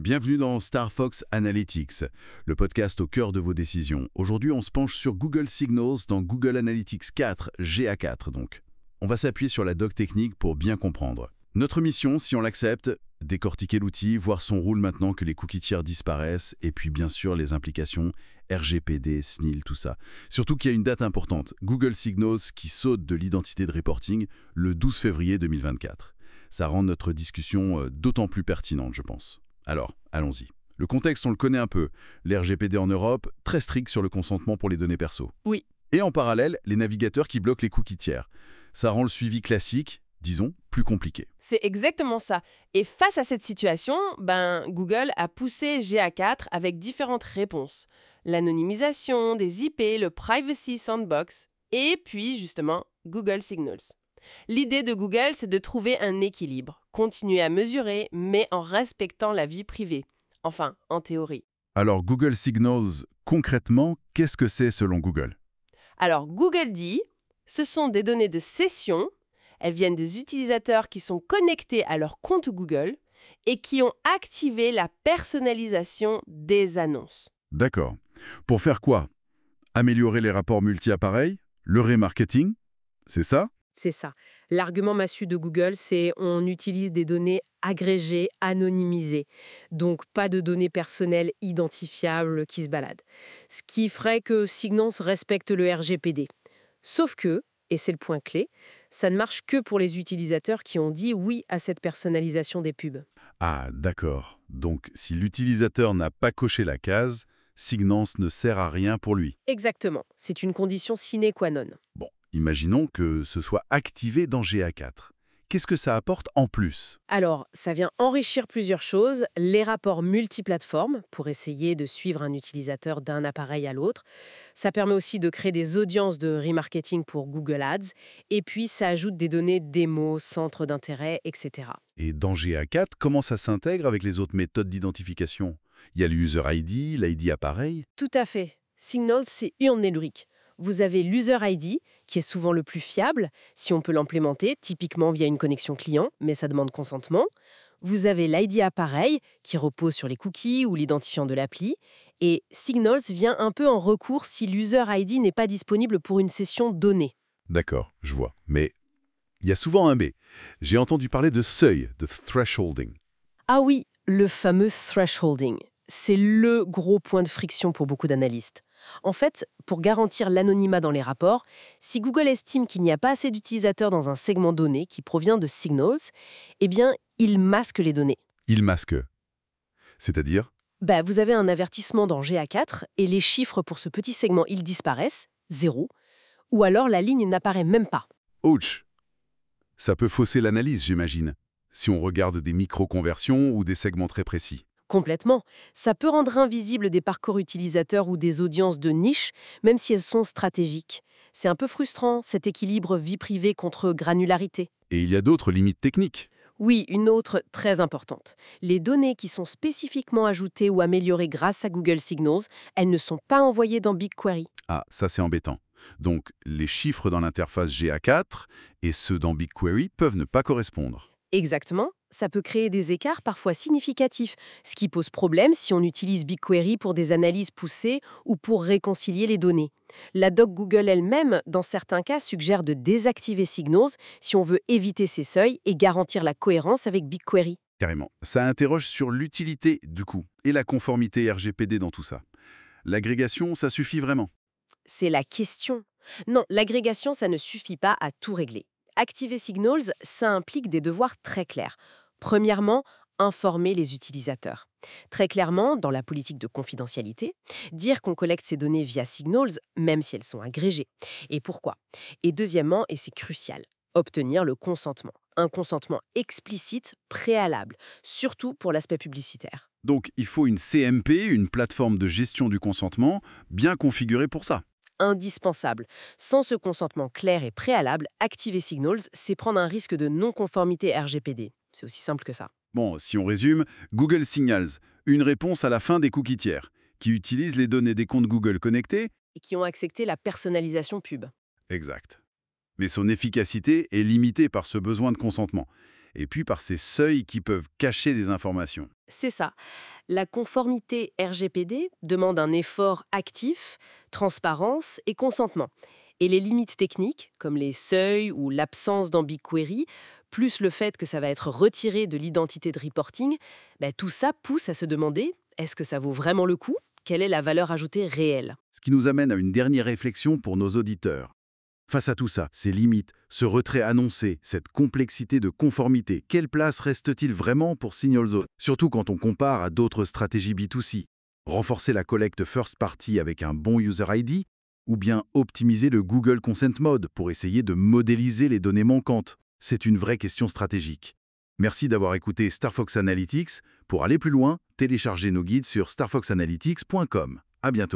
Bienvenue dans Star Fox Analytics, le podcast au cœur de vos décisions. Aujourd'hui, on se penche sur Google Signals dans Google Analytics 4, GA4 donc. On va s'appuyer sur la doc technique pour bien comprendre. Notre mission, si on l'accepte, décortiquer l'outil, voir son rôle maintenant que les cookies tiers disparaissent, et puis bien sûr les implications RGPD, SNIL, tout ça. Surtout qu'il y a une date importante, Google Signals qui saute de l'identité de reporting le 12 février 2024. Ça rend notre discussion d'autant plus pertinente, je pense. Alors, allons-y. Le contexte, on le connaît un peu. L'RGPD en Europe, très strict sur le consentement pour les données perso. Oui. Et en parallèle, les navigateurs qui bloquent les cookies tiers. Ça rend le suivi classique, disons, plus compliqué. C'est exactement ça. Et face à cette situation, Google a poussé GA4 avec différentes réponses. L'anonymisation des IP, le Privacy Sandbox, et puis justement Google Signals. L'idée de Google, c'est de trouver un équilibre, continuer à mesurer, mais en respectant la vie privée. Enfin, en théorie. Alors, Google Signals, concrètement, qu'est-ce que c'est selon Google? Alors, Google dit, ce sont des données de session, elles viennent des utilisateurs qui sont connectés à leur compte Google et qui ont activé la personnalisation des annonces. D'accord. Pour faire quoi? Améliorer les rapports multi-appareils? Le remarketing? C'est ça? C'est ça. L'argument massu de Google, c'est on utilise des données agrégées, anonymisées. Donc, pas de données personnelles identifiables qui se baladent. Ce qui ferait que Signals respecte le RGPD. Sauf que, et c'est le point clé, ça ne marche que pour les utilisateurs qui ont dit oui à cette personnalisation des pubs. Ah, d'accord. Donc, si l'utilisateur n'a pas coché la case, Signals ne sert à rien pour lui. Exactement. C'est une condition sine qua non. Bon, imaginons que ce soit activé dans GA4. Qu'est-ce que ça apporte en plus? Alors, ça vient enrichir plusieurs choses. Les rapports multiplateformes, pour essayer de suivre un utilisateur d'un appareil à l'autre. Ça permet aussi de créer des audiences de remarketing pour Google Ads. Et puis, ça ajoute des données démos, centres d'intérêt, etc. Et dans GA4, comment ça s'intègre avec les autres méthodes d'identification? Il y a le User ID, l'ID appareil. Tout à fait. Signals, c'est urnelurique. Vous avez l'user ID, qui est souvent le plus fiable, si on peut l'implémenter, typiquement via une connexion client, mais ça demande consentement. Vous avez l'ID appareil, qui repose sur les cookies ou l'identifiant de l'appli. Et Signals vient un peu en recours si l'user ID n'est pas disponible pour une session donnée. D'accord, je vois. Mais il y a souvent un mais. J'ai entendu parler de seuil, de thresholding. Ah oui, le fameux thresholding. C'est le gros point de friction pour beaucoup d'analystes. En fait, pour garantir l'anonymat dans les rapports, si Google estime qu'il n'y a pas assez d'utilisateurs dans un segment donné qui provient de Signals, eh bien, il masque les données. Il masque. C'est-à-dire? Vous avez un avertissement dans GA4 et les chiffres pour ce petit segment, ils disparaissent, 0, ou alors la ligne n'apparaît même pas. Ouch! Ça peut fausser l'analyse, j'imagine, si on regarde des micro-conversions ou des segments très précis. Complètement. Ça peut rendre invisibles des parcours utilisateurs ou des audiences de niche, même si elles sont stratégiques. C'est un peu frustrant, cet équilibre vie privée contre granularité. Et il y a d'autres limites techniques. Oui, une autre très importante. Les données qui sont spécifiquement ajoutées ou améliorées grâce à Google Signals, elles ne sont pas envoyées dans BigQuery. Ah, ça c'est embêtant. Donc, les chiffres dans l'interface GA4 et ceux dans BigQuery peuvent ne pas correspondre. Exactement. Ça peut créer des écarts parfois significatifs, ce qui pose problème si on utilise BigQuery pour des analyses poussées ou pour réconcilier les données. La doc Google elle-même, dans certains cas, suggère de désactiver Signals si on veut éviter ces seuils et garantir la cohérence avec BigQuery. Carrément. Ça interroge sur l'utilité, du coup, et la conformité RGPD dans tout ça. L'agrégation, ça suffit vraiment. C'est la question. Non, l'agrégation, ça ne suffit pas à tout régler. Activer Signals, ça implique des devoirs très clairs. Premièrement, informer les utilisateurs. Très clairement, dans la politique de confidentialité, dire qu'on collecte ces données via Signals, même si elles sont agrégées. Et pourquoi? Et deuxièmement, et c'est crucial, obtenir le consentement. Un consentement explicite, préalable, surtout pour l'aspect publicitaire. Donc, il faut une CMP, une plateforme de gestion du consentement, bien configurée pour ça. Indispensable. Sans ce consentement clair et préalable, activer Signals, c'est prendre un risque de non-conformité RGPD. C'est aussi simple que ça. Bon, si on résume, Google Signals, une réponse à la fin des cookies tiers, qui utilisent les données des comptes Google connectés. Et qui ont accepté la personnalisation pub. Exact. Mais son efficacité est limitée par ce besoin de consentement. et puis par ces seuils qui peuvent cacher des informations. C'est ça. La conformité RGPD demande un effort actif, transparence et consentement. Et les limites techniques, comme les seuils ou l'absence d'ambiguïté, plus le fait que ça va être retiré de l'identité de reporting, tout ça pousse à se demander, est-ce que ça vaut vraiment le coup? Quelle est la valeur ajoutée réelle? Ce qui nous amène à une dernière réflexion pour nos auditeurs. Face à tout ça, ces limites, ce retrait annoncé, cette complexité de conformité, quelle place reste-t-il vraiment pour SignalZone? Surtout quand on compare à d'autres stratégies B2C. Renforcer la collecte first party avec un bon user ID ou bien optimiser le Google Consent Mode pour essayer de modéliser les données manquantes? C'est une vraie question stratégique. Merci d'avoir écouté StarFox Analytics. Pour aller plus loin, téléchargez nos guides sur starfoxanalytics.com. À bientôt.